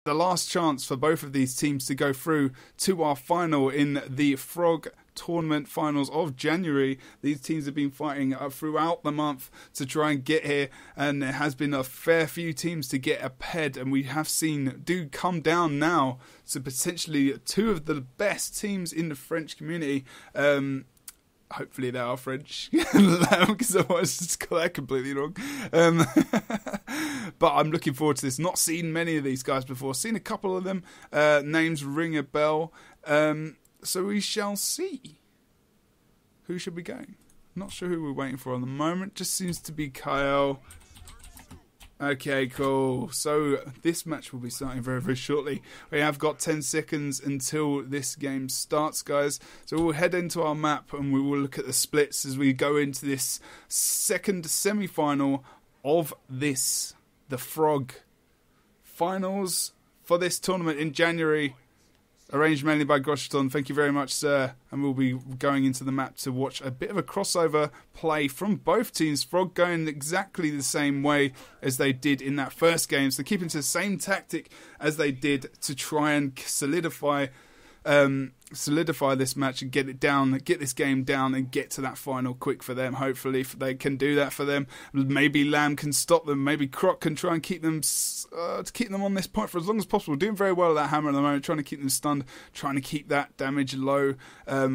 the last chance for both of these teams to go through to our final in the FroG tournament finals of January. These teams have been fighting throughout the month to try and get here, and there has been a fair few teams to get ahead, and we have seen do come down now to potentially two of the best teams in the French community. Hopefully they are French, because otherwise just got that completely wrong. But I'm looking forward to this. Not seen many of these guys before. Seen a couple of them. Names ring a bell. So we shall see. Who should be going? Not sure who we're waiting for at the moment. Just seems to be Kyle. Okay, cool. So this match will be starting very, very shortly. We have got 10 seconds until this game starts, guys. So we'll head into our map and we will look at the splits as we go into this second semi-final of the FroG finals for this tournament in January. Arranged mainly by GW2. Thank you very much, sir. And we'll be going into the map to watch a bit of a crossover play from both teams. FroG going exactly the same way as they did in that first game. So keeping to the same tactic as they did to try and solidify this match and get it down, get this game down and get to that final quick for them. Hopefully if they can do that for them. Maybe LAM can stop them. Maybe Croc can try and keep them on this point for as long as possible. Doing very well with that hammer at the moment, trying to keep them stunned, trying to keep that damage low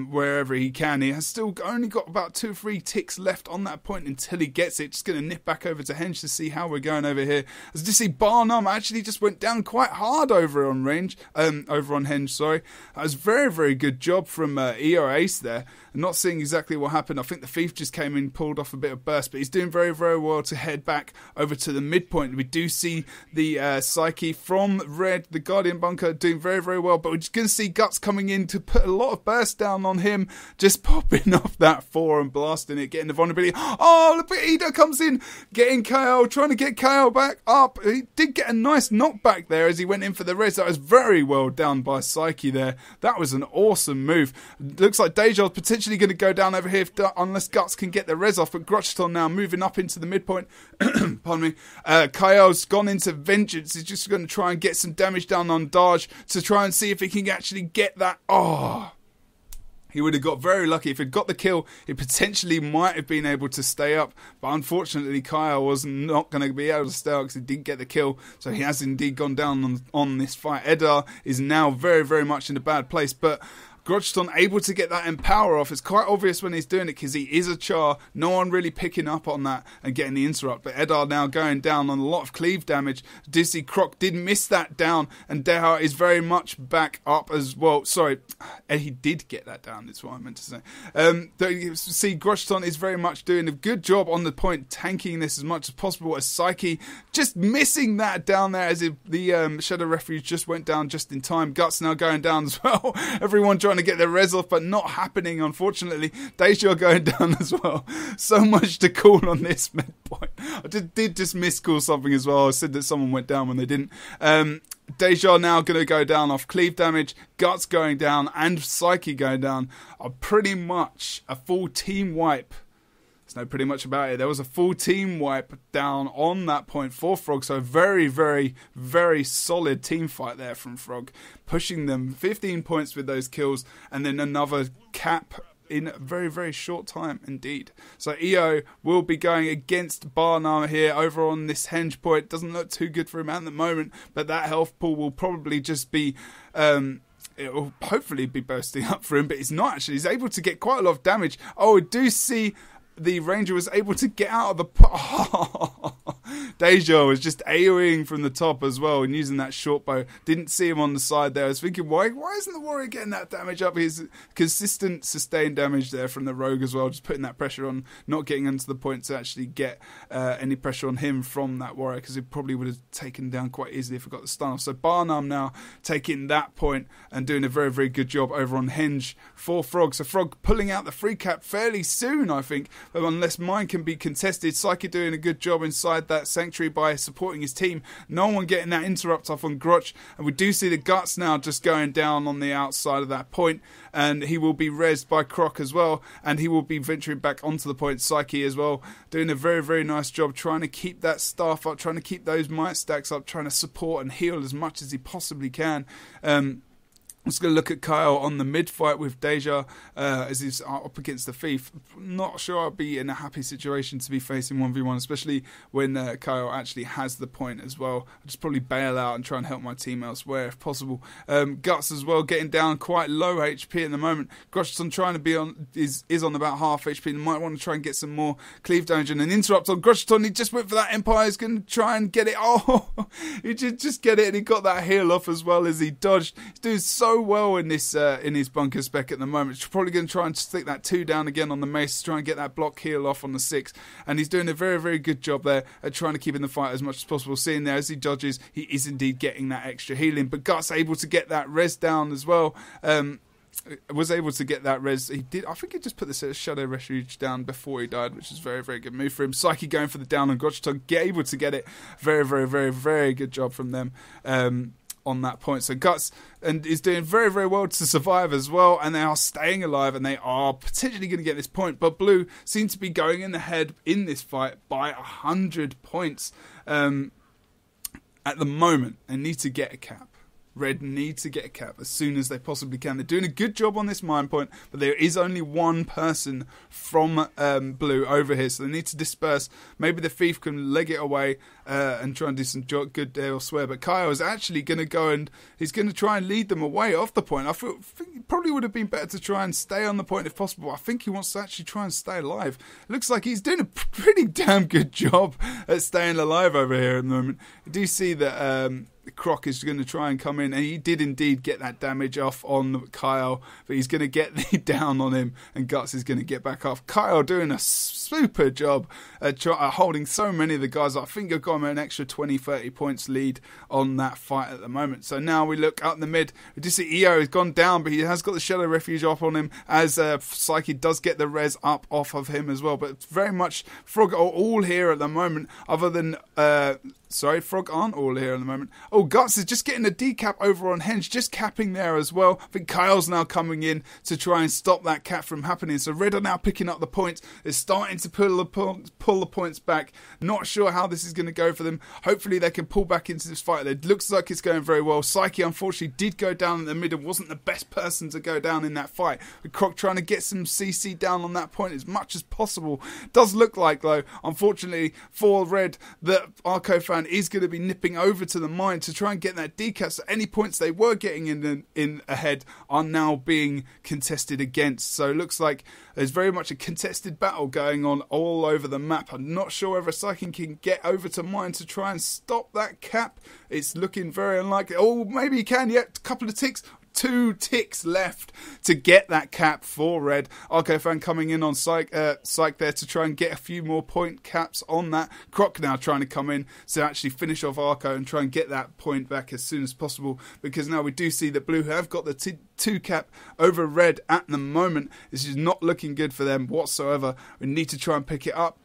wherever he can. He has still only got about 2 or 3 ticks left on that point until he gets it. Just going to nip back over to Henge to see how we're going over here. As you see, Barnum actually just went down quite hard over on Henge, sorry. That was very, very good job from EO Ace there. I'm not seeing exactly what happened. I think the Thief just came in, pulled off a bit of burst, but he's doing very, very well to head back over to the midpoint. We do see the Psyche from Red, the Guardian Bunker, doing very, very well, but we're just going to see Guts coming in to put a lot of burst down on him, just popping off that 4 and blasting it, getting the vulnerability. Oh, look at Ida comes in, getting KO, trying to get KO back up. He did get a nice knockback there as he went in for the res. That was very well done by Psyche there. That was an awesome move. Looks like Deja's potentially going to go down over here unless Guts can get the res off, but GW2 now moving up into the midpoint. Pardon me. Kyle's gone into Vengeance. He's just going to try and get some damage down on Dodge to try and see if he can actually get that. Oh, he would have got very lucky. If he'd got the kill, he potentially might have been able to stay up. But unfortunately, Kyle was not going to be able to stay up because he didn't get the kill. So he has indeed gone down on this fight. Edar is now very, very much in a bad place. But GW2 able to get that Empower off. It's quite obvious when he's doing it because he is a Char. No one really picking up on that and getting the interrupt. But Edar now going down on a lot of cleave damage. Dizzy Croc did miss that down, and Deha is very much back up as well. Sorry, he did get that down, that's what I meant to say. You see, GW2 is very much doing a good job on the point, tanking this as much as possible. As Psyche just missing that down there as the Shadow Refuge just went down just in time. Guts now going down as well. Everyone trying to get the res off, but not happening, unfortunately. Deja going down as well. So much to call on this midpoint. I did just miscall something as well. I said that someone went down when they didn't. Deja now going to go down off cleave damage. Guts going down and Psyche going down are pretty much a full team wipe. There's no pretty much about it. There was a full team wipe down on that point for FroG. So very, very, very solid team fight there from FroG. Pushing them 15 points with those kills and then another cap in a very, very short time indeed. So EO will be going against Barnum here over on this Henge point. Doesn't look too good for him at the moment, but that health pool will probably just be... it will hopefully be bursting up for him, but it's not actually. He's able to get quite a lot of damage. Oh, I do see... the Ranger was able to get out of the... Deja was just AoEing from the top as well and using that short bow. Didn't see him on the side there. I was thinking, why isn't the Warrior getting that damage up? His consistent sustained damage there from the Rogue as well, just putting that pressure on, not getting into the point to actually get any pressure on him from that Warrior, because he probably would have taken down quite easily if he got the stun off. So Barnum now taking that point and doing a very, very good job over on Henge for FroG. So FroG pulling out the free cap fairly soon, I think, unless mine can be contested. Psyche doing a good job inside that same sanctuary by supporting his team. No one getting that interrupt off on Grotch, and we do see the Guts now just going down on the outside of that point, and he will be rezzed by Croc as well, and he will be venturing back onto the point. Psyche as well, doing a very, very nice job trying to keep that staff up, trying to keep those might stacks up, trying to support and heal as much as he possibly can. Let's go look at Kyle on the mid fight with Deja as he's up against the Thief. Not sure I'll be in a happy situation to be facing 1v1, especially when Kyle actually has the point as well. I'll just probably bail out and try and help my team elsewhere if possible. Guts as well, getting down quite low HP at the moment. Grotchton trying to be on is on about half HP and might want to try and get some more cleave damage and an interrupt on Grotchton. He just went for that Empire. He's going to try and get it. Oh, he just get it, and he got that heal off as well as he dodged. He's doing so well in this in his bunker spec at the moment. He's probably going to try and stick that 2 down again on the mace, try and get that block heal off on the 6, and he's doing a very, very good job there at trying to keep in the fight as much as possible. Seeing there as he dodges, he is indeed getting that extra healing, but Guts able to get that res down as well. Was able to get that res. He did. I think he just put the Shadow Refuge down before he died, which is very, very good move for him. Psyche going for the down on Grotchton, able to get it. Very, very, very, very good job from them on that point. So Guts and is doing very, very well to survive as well, and they are staying alive, and they are potentially going to get this point. But Blue seems to be going in the head in this fight by 100 points at the moment. They need to get a cap. Red need to get a cap as soon as they possibly can. They're doing a good job on this mine point, but there is only one person from Blue over here, so they need to disperse. Maybe the Thief can leg it away and try and do some good there elsewhere. But Kyle is actually going to go and he's going to think lead them away off the point. I think it probably would have been better to try and stay on the point if possible. I think he wants to actually try and stay alive. It looks like he's doing a pretty damn good job at staying alive over here at the moment. You do see that Croc is going to try and come in, and he did indeed get that damage off on Kyle, but he's going to get the down on him, and Guts is going to get back off. Kyle doing a super job at holding so many of the guys. I think I've got him an extra 20-30 points lead on that fight at the moment. So now we look out in the mid. We do see EO has gone down, but he has got the Shadow Refuge off on him as Psyche does get the res up off of him as well. But very much FroG are all here at the moment, other than sorry, FroG aren't all here at the moment. Oh, Guts is just getting a decap over on Henge, just capping there as well. I think Kyle's now coming in to try and stop that cap from happening. So Red are now picking up the points. They're starting to pull the points back. Not sure how this is going to go for them. Hopefully they can pull back into this fight. It looks like it's going very well. Psyche, unfortunately, did go down in the middle. Wasn't the best person to go down in that fight. But Croc trying to get some CC down on that point as much as possible. Does look like, though, unfortunately, for Red, the Arco fan is going to be nipping over to the mine to try and get that decap. So any points they were getting in ahead are now being contested against. So it looks like there's very much a contested battle going on all over the map. I'm not sure whether Psyche can get over to mine to try and stop that cap. It's looking very unlikely. Oh, maybe he can. Yeah, a couple of ticks. 2 ticks left to get that cap for Red. Arco fan coming in on Psych there to try and get a few more point caps on that. Croc now trying to come in to actually finish off Arco and try and get that point back as soon as possible, because now we do see that Blue have got the 2 cap over Red at the moment. This is not looking good for them whatsoever. We need to try and pick it up.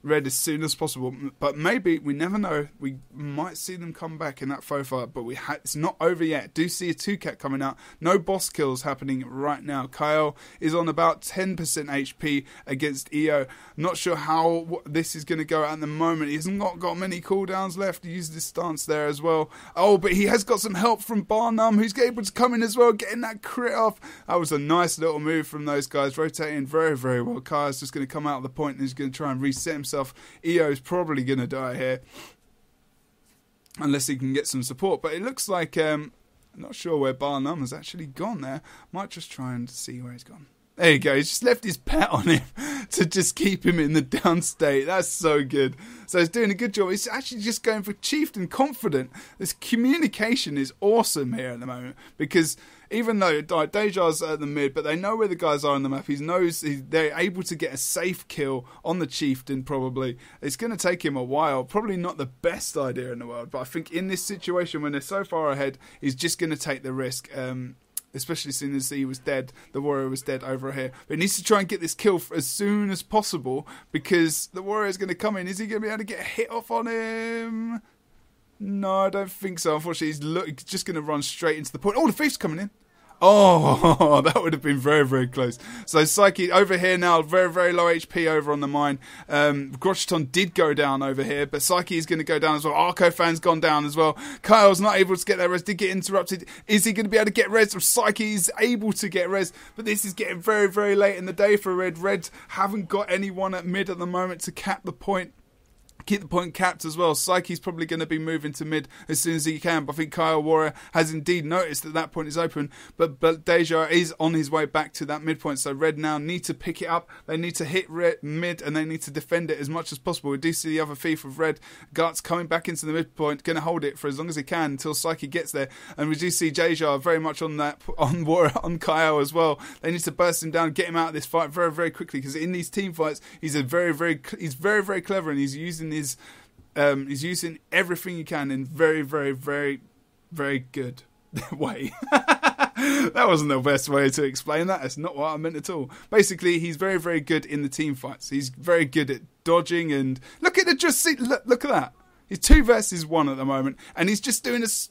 Red as soon as possible, but maybe, we never know, we might see them come back in that faux fight, but it's not over yet. Do see a 2-cat coming out. No boss kills happening right now. Kyle is on about 10% HP against EO. Not sure how this is going to go at the moment. He hasn't got many cooldowns left. He used this stance there as well. Oh, but he has got some help from Barnum, who's able to come in as well, getting that crit off. That was a nice little move from those guys, rotating very, very well. Kyle's just going to come out of the point and he's going to try and reset himself. EO is probably going to die here unless he can get some support, but it looks like I'm not sure where Barnum has actually gone there. Might just try and see where he's gone. There you go, he's just left his pet on him to just keep him in the down state. That's so good. So he's doing a good job. He's actually just going for Chieftain confident. This communication is awesome here at the moment, because even though Deja's at the mid, but they know where the guys are on the map. They're able to get a safe kill on the Chieftain probably. It's going to take him a while. Probably not the best idea in the world, but I think in this situation when they're so far ahead, he's just going to take the risk. especially as soon as he was dead, the warrior was dead over here. But he needs to try and get this kill as soon as possible because the warrior is going to come in. Is he going to be able to get a hit off on him? No, I don't think so. Unfortunately, he's just going to run straight into the point. Oh, the thief's coming in. Oh, that would have been very, very close. So Psyche over here now, very, very low HP over on the mine. GW2 did go down over here, but Psyche is going to go down as well. Arco Fan's gone down as well. Kyle's not able to get that res, did get interrupted. Is he going to be able to get res? Psyche is able to get res, but this is getting very, very late in the day for Red. Red haven't got anyone at mid at the moment to cap the point. Keep the point capped as well. Psyche's probably going to be moving to mid as soon as he can. But I think Kyle Warrior has indeed noticed that point is open. But Deja is on his way back to that midpoint. So Red now need to pick it up. They need to hit mid and they need to defend it as much as possible. We do see the other thief of Red, Guts, coming back into the midpoint. Going to hold it for as long as he can until Psyche gets there. And we do see Deja very much on Warrior, on Kyle as well. They need to burst him down, get him out of this fight very, very quickly. Because in these team fights, he's very, very clever and he's using he's using everything he can in very, very, very, very good way. That wasn't the best way to explain that. That's not what I meant at all. Basically, he's very, very good in the team fights. He's very good at dodging and look at that. He's 2 versus 1 at the moment, and he's just doing it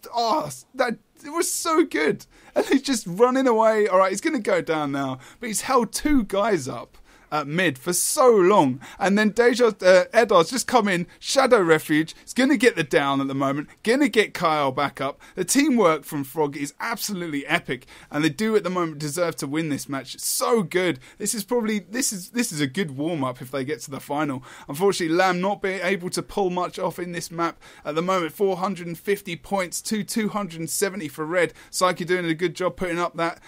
was so good. And he's just running away. All right, he's going to go down now, but he's held 2 guys up at mid for so long, and then Edar's just come in, Shadow Refuge, is going to get the down at the moment, going to get Kyle back up. The teamwork from FroG is absolutely epic, and they do at the moment deserve to win this match. It's so good. This is a good warm-up if they get to the final. Unfortunately, LAM not being able to pull much off in this map at the moment. 450 points to 270 for Red. Psyche doing a good job putting up that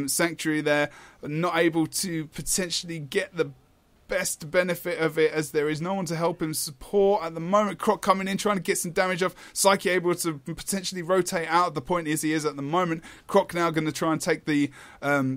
sanctuary there, but not able to potentially get the best benefit of it as there is no one to help him support at the moment. Croc coming in trying to get some damage off. Psyche able to potentially rotate out of the point as he is at the moment. Croc now going to try and take the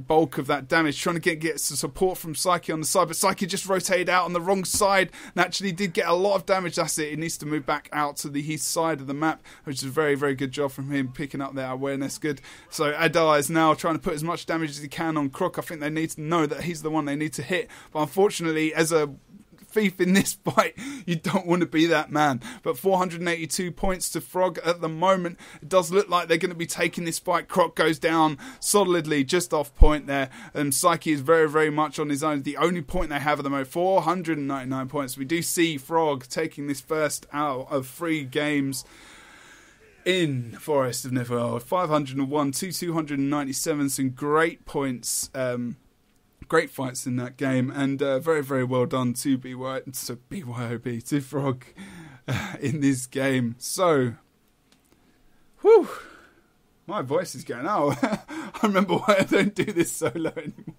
bulk of that damage, trying to get some support from Psyche on the side, but Psyche just rotated out on the wrong side and actually did get a lot of damage. That's it. He needs to move back out to the east side of the map, which is a very, very good job from him picking up their awareness. Good. So Adar is now trying to put as much damage as he can on Croc. I think they need to know that he's the one they need to hit, but unfortunately as a thief in this fight, you don't want to be that man. But 482 points to FroG at the moment. It does look like they're going to be taking this fight. Croc goes down solidly just off point there, and Psyche is very, very much on his own. The only point they have at the moment, 499 points. We do see FroG taking this first out of 3 games in Forest of Neverwell. 501 to 297. Some great points. Great fights in that game, and very, very well done to BYOB, to FroG in this game. So, whew, my voice is going out. I remember why I don't do this solo anymore.